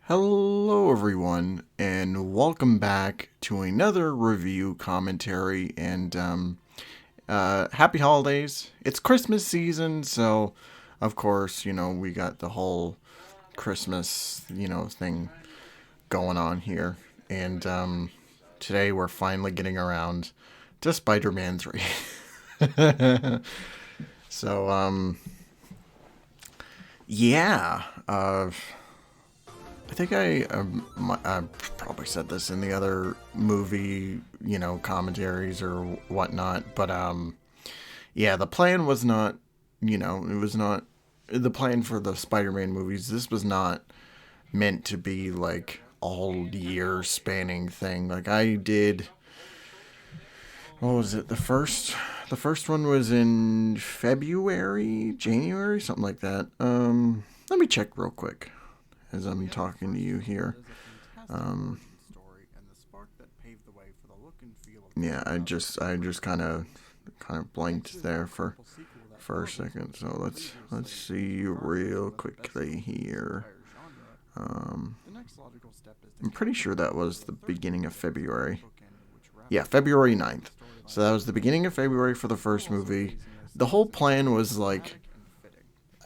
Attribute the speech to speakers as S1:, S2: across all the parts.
S1: Hello, everyone, and welcome back to another review commentary. And happy holidays! It's Christmas season, so of course, we got the whole Christmas, thing going on here. And today we're finally getting around to Spider-Man 3. So, yeah. I think I probably said this in the other movie, commentaries or whatnot, but yeah, the plan was not, it was not the plan for the Spider-Man movies. This was not meant to be like all year spanning thing. Like I did, what was it? The first one was in February, January, something like that. Let me check real quick as I'm talking to you here. Yeah, I just kind of blanked there for a second. So let's see real quickly here. I'm pretty sure that was the beginning of February. Yeah, February 9th. So that was the beginning of February for the first movie. The whole plan was like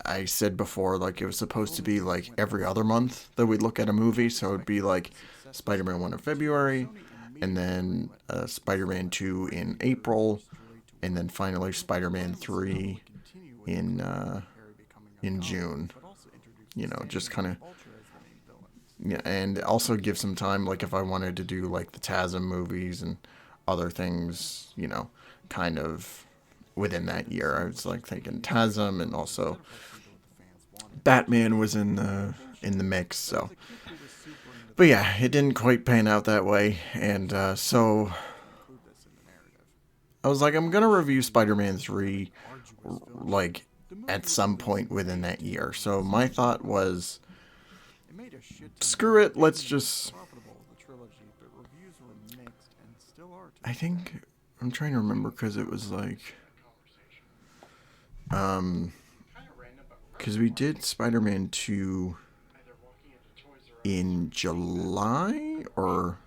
S1: I said before, like it was supposed to be like every other month that we'd look at a movie. So it'd be like Spider-Man 1 in February, and then Spider-Man 2 in April, and then finally Spider-Man 3 in in June. Just kind of, yeah, and also give some time, like if I wanted to do like the TASM movies and other things, kind of within that year. I was like thinking TASM, and also Batman was in the mix. So, but yeah, it didn't quite pan out that way, and so I was like, I'm gonna review Spider-Man 3 like at some point within that year. So my thought was, screw it, let's just. I think I'm trying to remember because it was like, um, because we did Spider-Man 2 in July or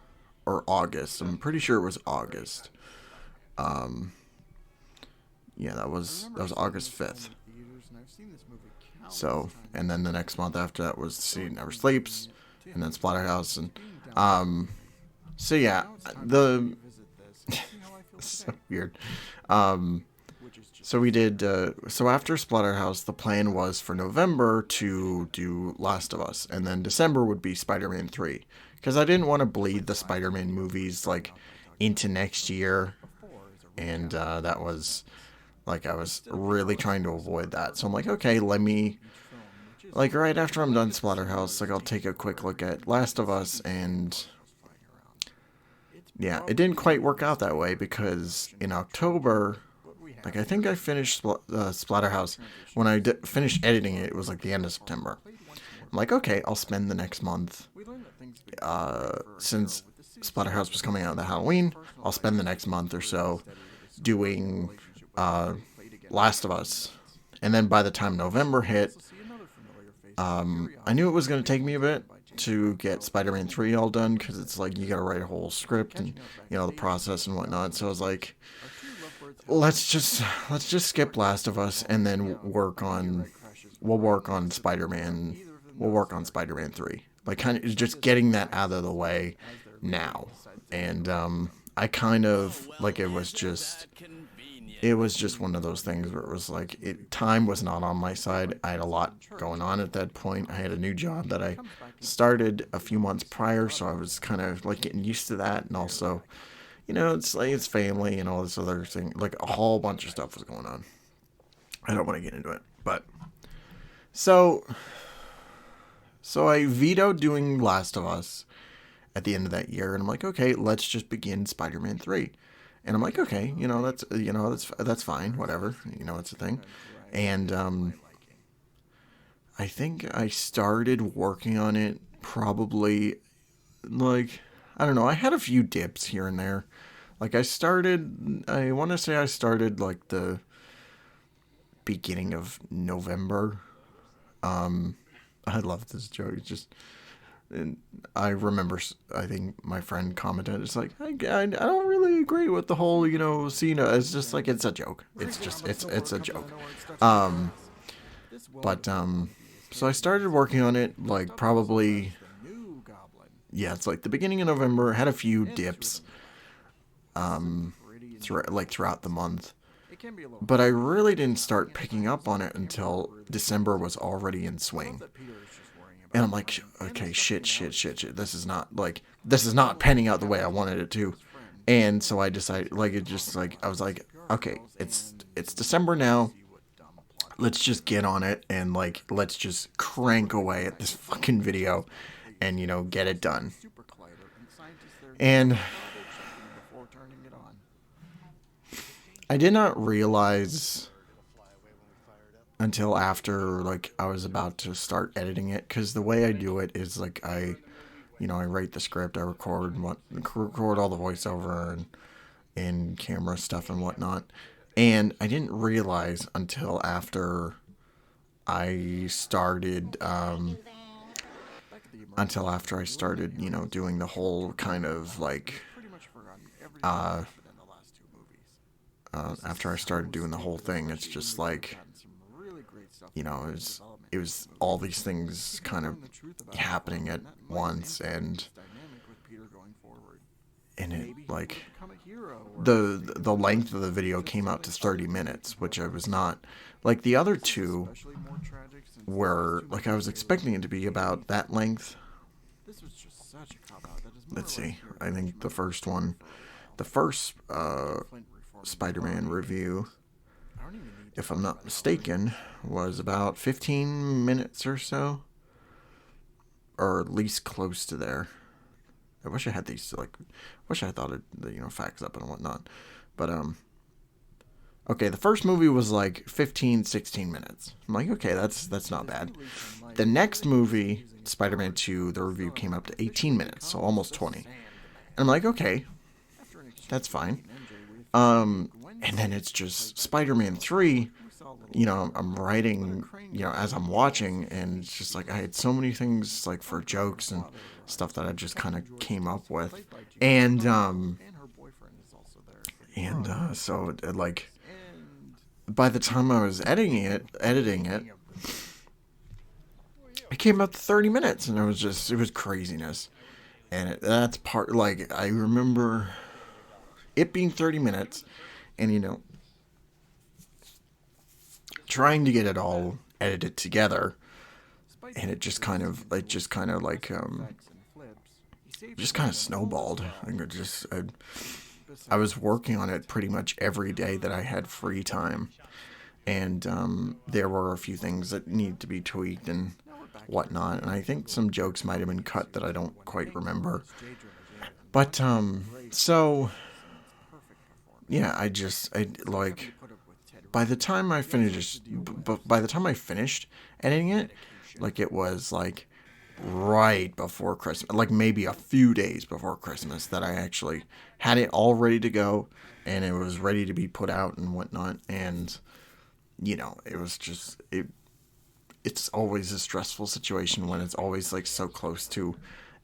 S1: August. I'm pretty sure it was August. Um, yeah, that was August 5th. So, and then the next month after that was See Never Sleeps, and then Splatterhouse, and so yeah, the so weird. Um, so we did. So after Splatterhouse, the plan was for November to do Last of Us, and then December would be Spider-Man 3, because I didn't want to bleed the Spider-Man movies like into next year, and that was like I was really trying to avoid that. So I'm like, okay, let me, like, right after I'm done Splatterhouse, like I'll take a quick look at Last of Us. And yeah, it didn't quite work out that way because in October, like I think I finished Splatterhouse. When I finished editing it, it was like the end of September. I'm like, okay, I'll spend the next month, since Splatterhouse was coming out of the Halloween, I'll spend the next month or so doing uh, Last of Us. And then by the time November hit, I knew it was going to take me a bit to get Spider-Man 3 all done, because it's like you got to write a whole script and the process and whatnot. So I was like, let's just skip Last of Us and then we'll work on Spider-Man. We'll work on Spider-Man 3. Like kind of just getting that out of the way now. And I kind of like it was just one of those things where it was like time was not on my side. I had a lot going on at that point. I had a new job that I started a few months prior, so I was kind of like getting used to that, and also, it's like it's family and all this other thing. Like a whole bunch of stuff was going on. I don't want to get into it, but so I vetoed doing Last of Us at the end of that year, and I'm like, okay, let's just begin Spider-Man 3. And I'm like, okay, that's fine, whatever, it's a thing. And I think I started working on it probably, like, I don't know, I had a few dips here and there. Like I want to say I started like the beginning of November. I love this joke. It's just And I remember, I think my friend commented, it's like, I don't really agree with the whole, Cena. It's just like, it's a joke. It's a joke. Um, but so I started working on it, like, probably, yeah, it's like the beginning of November. Had a few dips, throughout the month. But I really didn't start picking up on it until December was already in swing. And I'm like, okay, shit. This is not panning out the way I wanted it to. And so I decided, I was like, okay, it's December now. Let's just get on it and let's just crank away at this fucking video and get it done. And I did not realize until after I was about to start editing it, because the way I do it is I write the script, I record all the voiceover and camera stuff and whatnot, and I didn't realize until after I started doing the whole kind of after I started doing the whole thing. It's just it was all these things kind of happening at once, and it the length of the video came out to 30 minutes, which I was not like the other two were I was expecting it to be about that length. Let's see. I think the first Spider-Man review, if I'm not mistaken, was about 15 minutes or so, or at least close to there. I wish I had these wish I thought of the facts up and whatnot, but okay, the first movie was 15-16 minutes. I'm like, okay, that's not bad. The next movie, Spider-Man 2, the review came up to 18 minutes, so almost 20. And I'm like, okay, that's fine. And then it's just Spider-Man 3, I'm writing, as I'm watching, and it's just I had so many things for jokes and stuff that I just kind of came up with. So by the time I was editing it, it came up to 30 minutes, and it was craziness. And that's part, I remember it being 30 minutes, and trying to get it all edited together, and it just kind of snowballed. I was working on it pretty much every day that I had free time, and there were a few things that needed to be tweaked and whatnot, and I think some jokes might have been cut that I don't quite remember. But so yeah, by the time I finished editing it, it was right before Christmas, maybe a few days before Christmas, that I actually had it all ready to go, and it was ready to be put out and whatnot. And it was just it's always a stressful situation when it's always so close to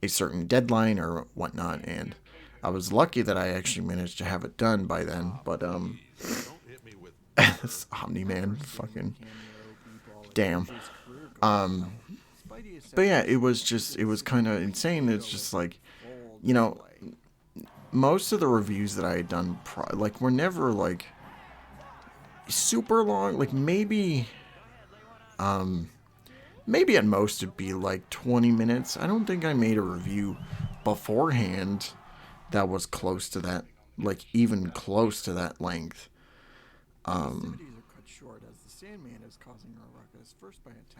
S1: a certain deadline or whatnot. And I was lucky that I actually managed to have it done by then. But this Omni-Man, fucking damn. But yeah, it was kind of insane. It's just most of the reviews that I had done were never super long. Maybe at most it'd be 20 minutes. I don't think I made a review beforehand that was close to that, even close to that length.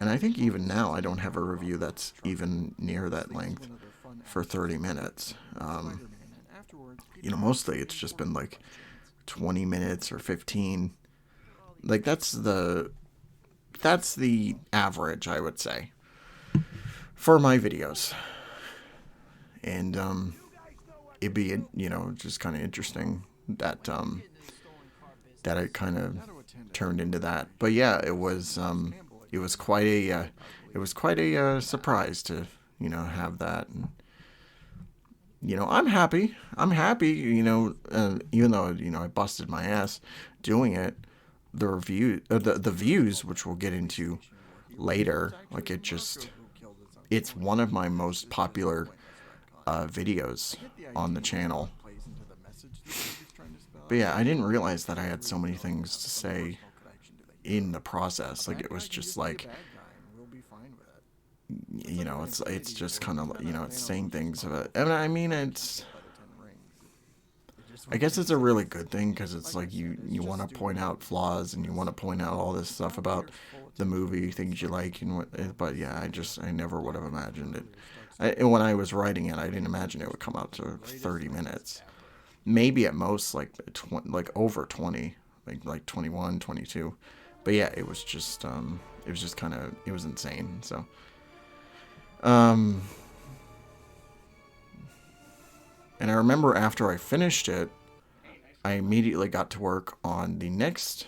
S1: And I think even now I don't have a review that's even near that length for 30 minutes. Mostly it's just been 20 minutes or 15. That's the average, I would say, for my videos. And it'd be just kind of interesting that it kind of turned into that. But yeah, it was quite a surprise to have that. And, I'm happy. I'm happy, even though, I busted my ass doing it. The views, which we'll get into later, like it's one of my most popular videos on the channel. But yeah, I didn't realize that I had so many things to say in the process. Like, it was just like, it's just kind of, it's saying things about, and I mean, I guess it's a really good thing, because it's like you want to point out flaws, and you want to point out all this stuff about the movie, things you like, and but yeah, I never would have imagined it. When I was writing it, I didn't imagine it would come out to 30 minutes. Maybe at most like over 20, like 21, 22. But yeah, it was just kind of, it was insane. So and I remember after I finished it, I immediately got to work on the next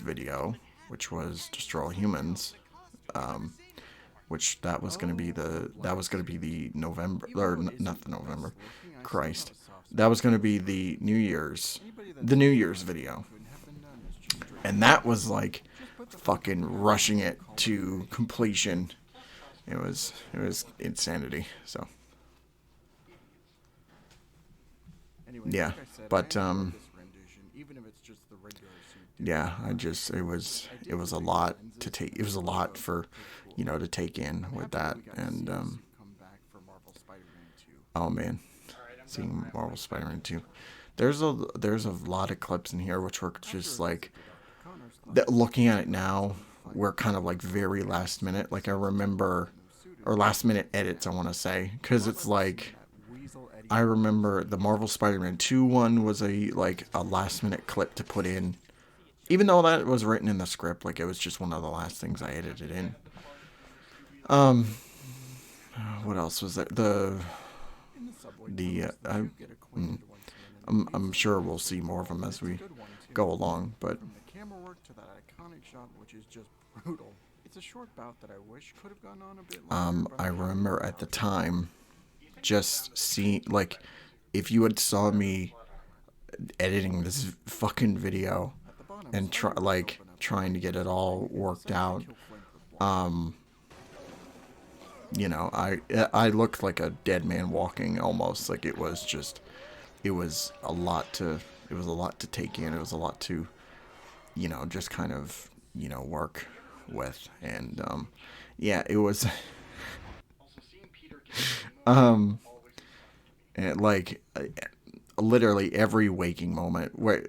S1: video, which was Destroy All Humans, which that was going to be the November, or not the November, Christ, that was going to be the New Year's video, and that was like fucking rushing it to completion. It was insanity. So yeah, but yeah, it was a lot to take. It was a lot for, to take in with that. And oh man, seeing Marvel Spider-Man 2. There's a lot of clips in here which were just like, that, looking at it now, were kind of like very last minute. Like, I remember, or last minute edits, I want to say, because it's like, I remember the Marvel Spider-Man 2 one was a last minute clip to put in, even though that was written in the script. Like, it was just one of the last things I edited in. What else was there? I'm sure we'll see more of them as we go along, but I remember at the time just seeing, like, if you had saw me editing this fucking video and trying to get it all worked out, I looked like a dead man walking, almost. Like, it was a lot to take in. It was a lot to, just kind of, work with. And yeah, it was and like, literally every waking moment, where,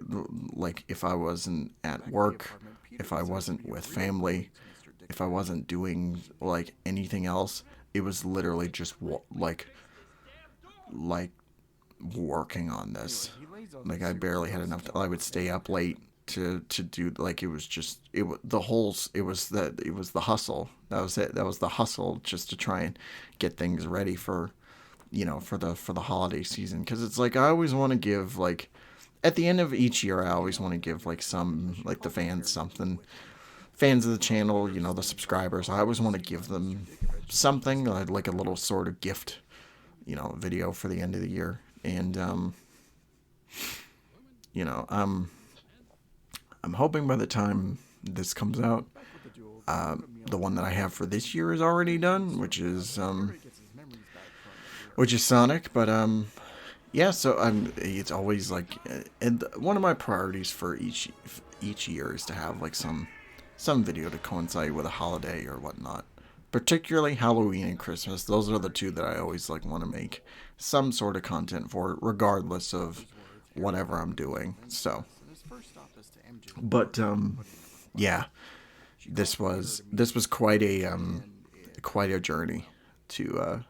S1: like, if I wasn't at work, if I wasn't with family, if I wasn't doing like anything else, it was literally just like working on this. Like, I barely had enough I would stay up late to do, like, it was just, it was the hustle. That was it. That was the hustle, just to try and get things ready for, for the holiday season. Because it's like, I always want to give, like, at the end of each year, I always want to give, like, the fans something. Fans of the channel, the subscribers, I always want to give them something, like a little sort of gift, video for the end of the year. And I'm hoping by the time this comes out, the one that I have for this year is already done, which is Sonic. But yeah, so it's always like, and one of my priorities for each year is to have like some video to coincide with a holiday or whatnot. Particularly Halloween and Christmas. Those are the two that I always like want to make some sort of content for, regardless of whatever I'm doing. So, but yeah, this was quite a journey to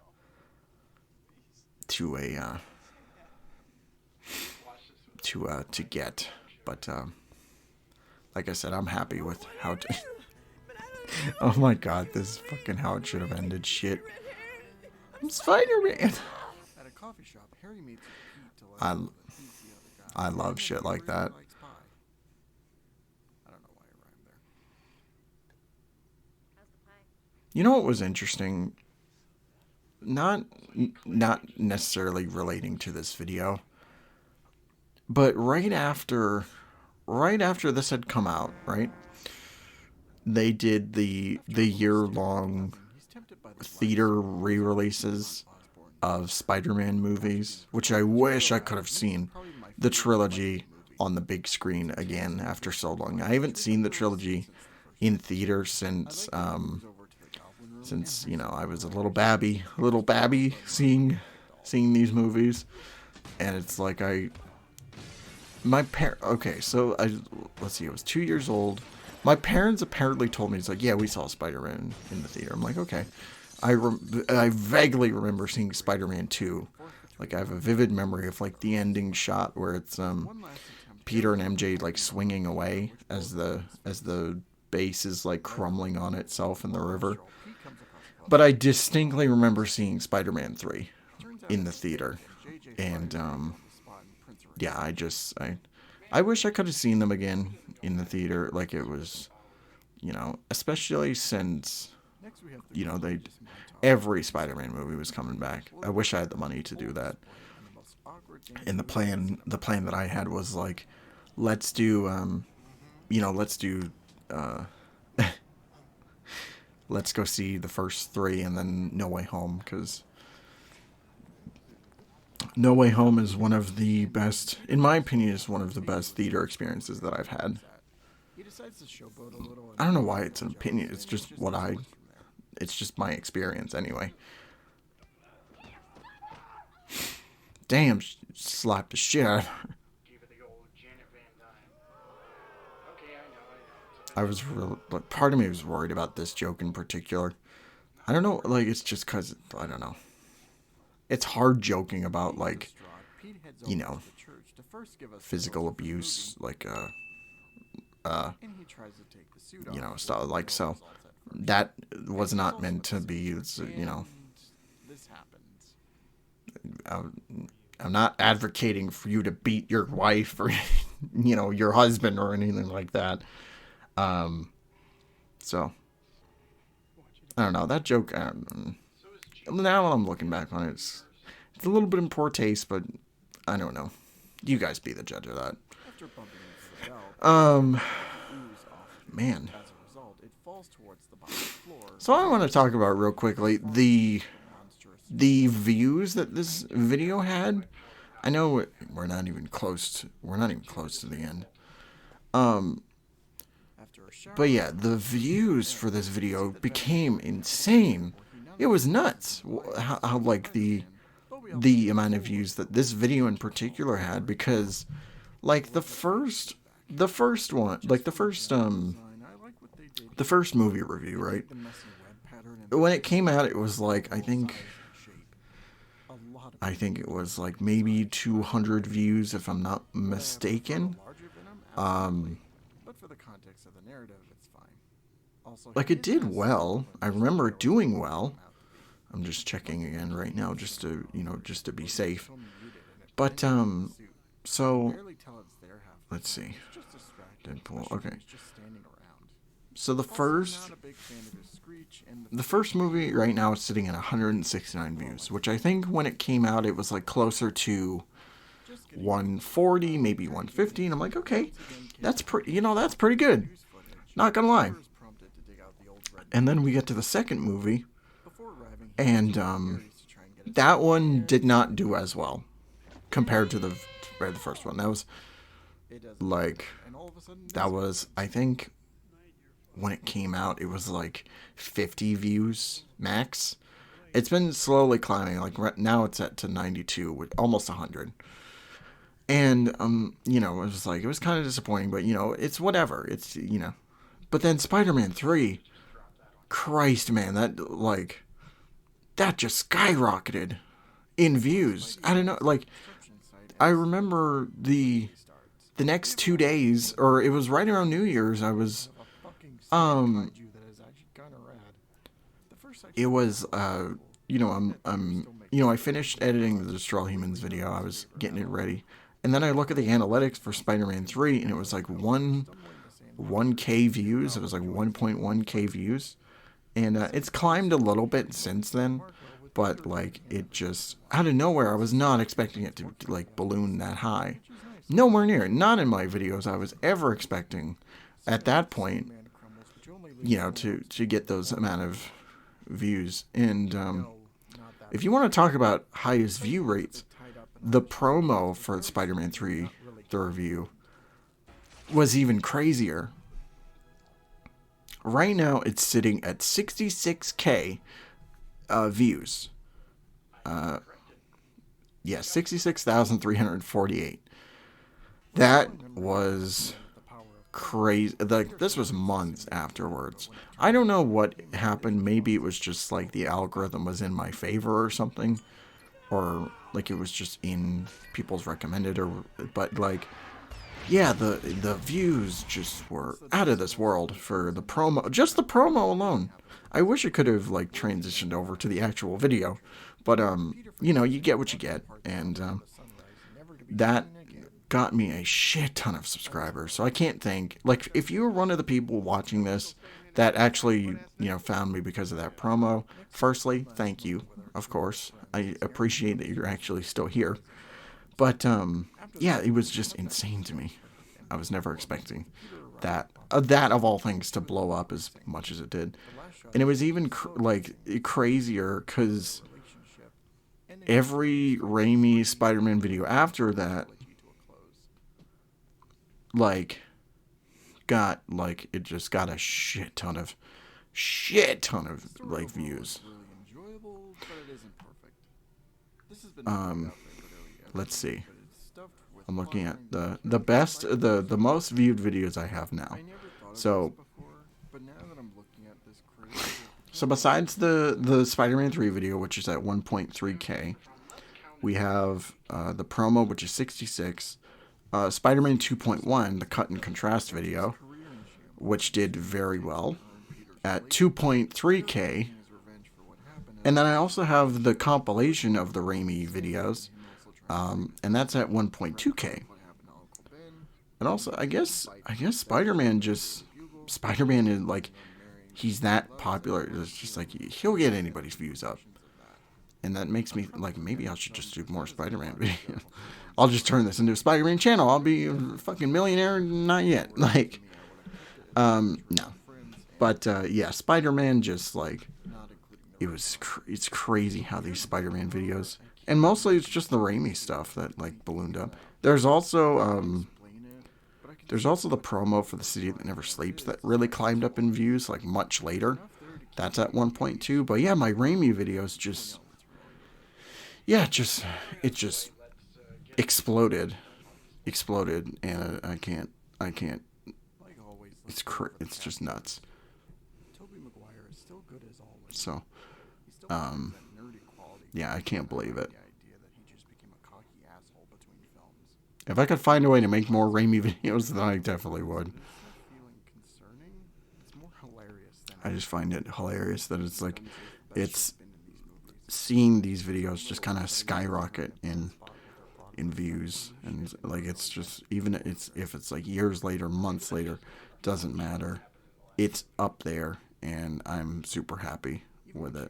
S1: get. But like I said, I'm happy with how to. Oh my god, this is fucking how it should have ended. Shit. I'm Spider-Man. I love shit like that. You know what was interesting? Not not necessarily relating to this video, but right after this had come out, right? They did the year-long theater re-releases of Spider-Man movies, which I wish I could have seen the trilogy on the big screen again after so long. I haven't seen the trilogy in theater since I was a little babby seeing these movies, and it's like okay, so let's see, I was 2 years old. My parents apparently told me, it's like, yeah, we saw Spider-Man in the theater. I'm like, okay. I vaguely remember seeing Spider-Man 2. Like, I have a vivid memory of, like, the ending shot where it's Peter and MJ, like, swinging away as the base is, like, crumbling on itself in the river. But I distinctly remember seeing Spider-Man 3 in the theater. And, yeah, I wish I could have seen them again in the theater. Like, it was, especially since, every Spider-Man movie was coming back. I wish I had the money to do that. And the plan that I had was like, let's do, uh, let's go see the first three and then No Way Home, because No Way Home is one of the best, in my opinion, is one of the best theater experiences that I've had. I don't know why it's an opinion. It's just it's just my experience anyway. Damn, slapped the shit out of her. I was real, but part of me was worried about this joke in particular. I don't know, like, it's just because, I don't know. It's hard joking about, like, physical abuse, like, stuff, like, so. That was not meant to be, I'm not advocating for you to beat your wife or, your husband or anything like that. So, I don't know, that joke, now I'm looking back on it, it's a little bit in poor taste, but I don't know. You guys be the judge of that. Man. So I want to talk about real quickly the views that this video had. I know we're not even close to the end. But yeah, the views for this video became insane. It was nuts how like the amount of views that this video in particular had, because like the first one, like the first movie review, right? When it came out, it was like, I think it was like maybe 200 views, if I'm not mistaken. Like, it did well. I remember it doing well. I'm just checking again right now, just to be safe. But so let's see. Deadpool. Okay. So the first movie right now is sitting at 169 views, which I think when it came out, it was like closer to 140, maybe 150. And I'm like, okay, that's that's pretty good. Not gonna lie. And then we get to the second movie, and that one did not do as well compared to the first one. That was, I think, when it came out, it was like 50 views max. It's been slowly climbing. Like now it's at to 92, with almost 100. And it was kind of disappointing, but it's whatever. It's But then Spider-Man 3, Christ, man, that just skyrocketed in views. I don't know, like, I remember the next 2 days, or it was right around New Year's, I was it was I finished editing the Destroy All Humans video. I was getting it ready, and then I look at the analytics for Spider-Man 3, and it was like 1K views. It was like 1.1K views, And it's climbed a little bit since then, but like it just out of nowhere, I was not expecting it to like balloon that high. Nowhere near. Not in my videos I was ever expecting at that point, to get those amount of views. And if you want to talk about highest view rates, the promo for Spider-Man 3, the review, was even crazier. Right now, it's sitting at 66K views. Yeah, 66,348. That was crazy. Like, this was months afterwards. I don't know what happened. Maybe it was just like the algorithm was in my favor or something, or like it was just in people's recommended, or but like, yeah, the views just were out of this world for the promo. Just the promo alone. I wish it could have like transitioned over to the actual video, but you get what you get, and that got me a shit ton of subscribers. So I can't thank, like, if you were one of the people watching this that actually found me because of that promo, firstly, thank you, of course. I appreciate that you're actually still here. But yeah, it was just insane to me. I was never expecting that of all things to blow up as much as it did. And it was even crazier because every Raimi Spider-Man video after that it just got a shit ton of like views. Let's see. I'm looking at the most viewed videos I have now. So besides the Spider-Man 3 video, which is at 1.3K, we have the promo, which is 66. Spider-Man 2.1, the cut and contrast video, which did very well at 2.3K. And then I also have the compilation of the Raimi videos, and that's at 1.2K. And also, I guess Spider-Man is like, he's that popular. It's just like he'll get anybody's views up. And that makes me like, maybe I should just do more Spider-Man videos. I'll just turn this into a Spider-Man channel. I'll be a fucking millionaire. Not yet. Like, no. But, yeah, Spider-Man just, like, it's crazy how these Spider-Man videos, and mostly it's just the Raimi stuff that, like, ballooned up. There's also the promo for The City That Never Sleeps that really climbed up in views, like, much later. That's at 1.2. But, yeah, my Raimi videos just... Yeah, it just exploded, and I can't. It's just nuts. So, yeah, I can't believe it. If I could find a way to make more Raimi videos, then I definitely would. I just find it hilarious that it's like, it's seeing these videos just kind of skyrocket in views, and like, it's just, even if it's like years later, months later, doesn't matter. It's up there, and I'm super happy with it.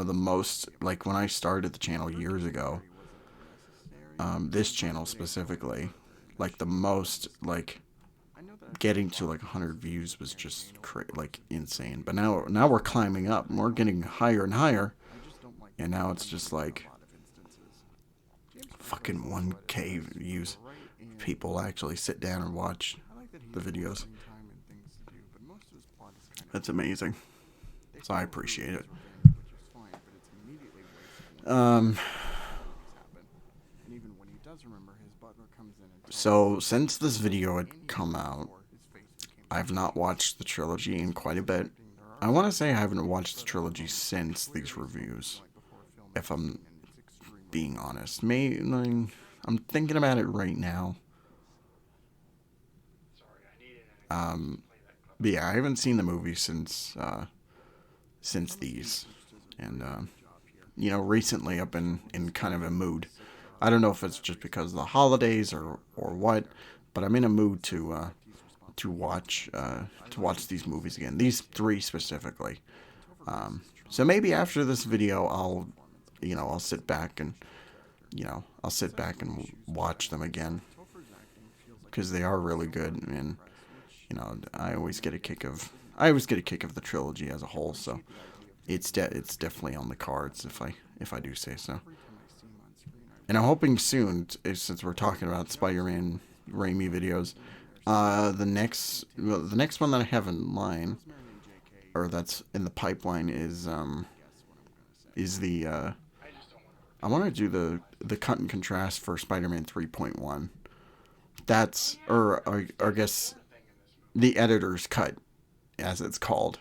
S1: The most, like, when I started the channel years ago, this channel specifically, like, the most, like, getting to like 100 views was just like insane. But now we're climbing up, and we're getting higher and higher, and now it's just like fucking 1K views. People actually sit down and watch the videos. That's amazing. So I appreciate it. So since this video had come out, I've not watched the trilogy in quite a bit. I want to say I haven't watched the trilogy since these reviews, if I'm being honest. I'm thinking about it right now. But yeah, I haven't seen the movie since these, and recently I've been in kind of a mood. I don't know if it's just because of the holidays or what, but I'm in a mood to to watch these movies again. These three specifically. So maybe after this video, I'll sit back and watch them again because they are really good, and I always get a kick of the trilogy as a whole. So it's definitely on the cards if I do say so. And I'm hoping soon, since we're talking about Spider-Man Raimi videos, the next one that I have in line, or that's in the pipeline, is the I want to do the cut and contrast for Spider-Man 3.1. That's or I guess the editor's cut, as it's called.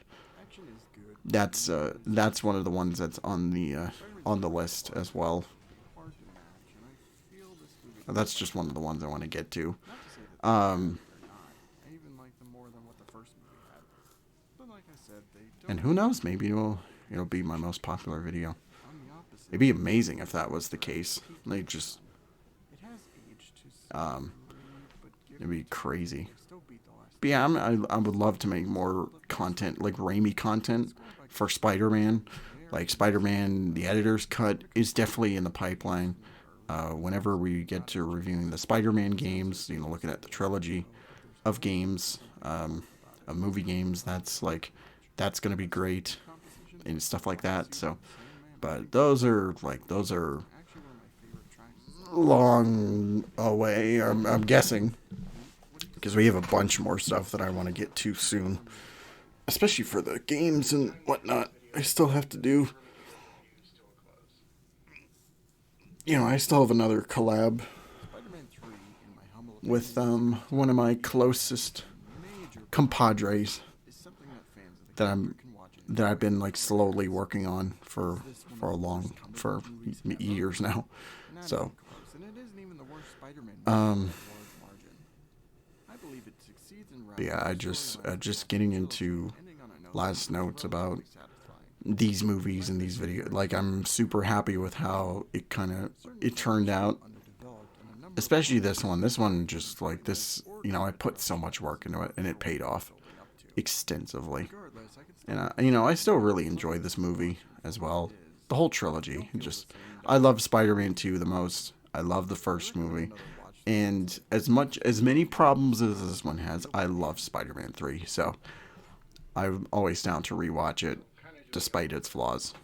S1: That's one of the ones that's on the list as well. That's just one of the ones I want to get to. And who knows? Maybe it'll be my most popular video. It'd be amazing if that was the case. Like just, it'd be crazy. But yeah, I would love to make more content, like Raimi content for Spider-Man. Like Spider-Man, the editor's cut is definitely in the pipeline. Whenever we get to reviewing the Spider-Man games, looking at the trilogy of games, of movie games, that's gonna be great and stuff like that. So, but those are long away. I'm guessing, because we have a bunch more stuff that I want to get to soon, especially for the games and whatnot. I still have to do. I still have another collab with one of my closest compadres that I've been slowly working on for years now. So yeah, I just getting into last notes about these movies and these videos. I'm super happy with how it turned out, especially this one. This one just I put so much work into it, and it paid off extensively. And I still really enjoy this movie as well. The whole trilogy. I love Spider-Man 2 the most. I love the first movie. And as many problems as this one has, I love Spider-Man 3. So I'm always down to rewatch it, despite its flaws.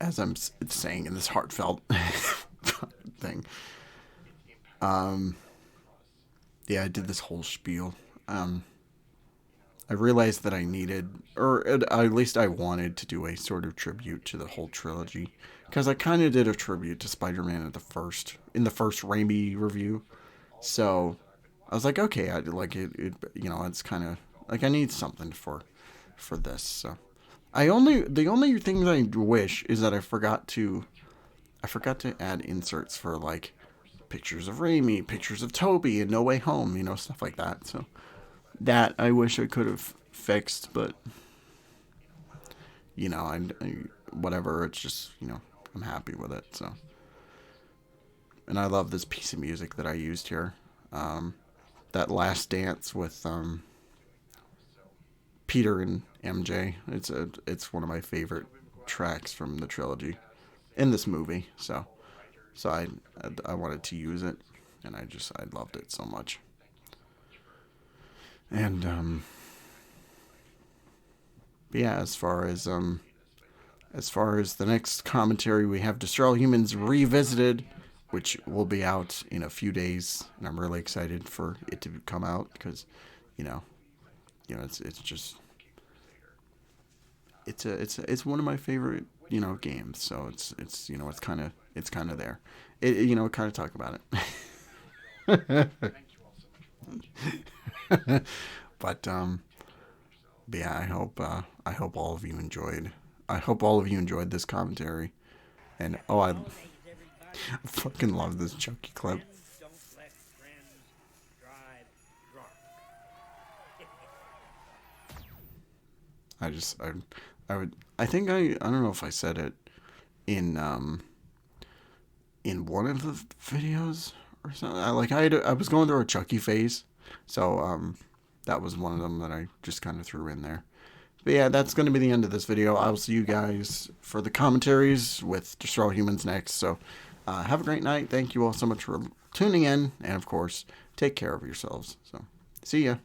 S1: As I'm saying in this heartfelt thing. Yeah, I did this whole spiel. I realized that I needed, or at least I wanted to do a sort of tribute to the whole trilogy, because I kind of did a tribute to Spider-Man in the first Raimi review. So I was like, okay, I like it. It's kind of I need something for this. So the only thing that I wish is that I forgot to add inserts for pictures of Raimi, pictures of Toby, and No Way Home, stuff like that. So that I wish I could have fixed, but I whatever. It's just I'm happy with it. So, and I love this piece of music that I used here. That last dance with Peter and MJ. It's one of my favorite tracks from the trilogy in this movie. So I wanted to use it, and I loved it so much. And but yeah, as far as the next commentary, we have Destroy All Humans Revisited, which will be out in a few days, and I'm really excited for it to come out because, it's one of my favorite games. So it's kind of there. Kind of talk about it. But yeah, I hope all of you enjoyed. I hope all of you enjoyed this commentary, and I fucking love this Chucky clip. I don't know if I said it in in one of the videos or something. I was going through a Chucky phase, so that was one of them that I just kind of threw in there. But yeah, that's going to be the end of this video. I'll see you guys for the commentaries with Destroy All Humans next. So have a great night. Thank you all so much for tuning in. And of course, take care of yourselves. So see ya.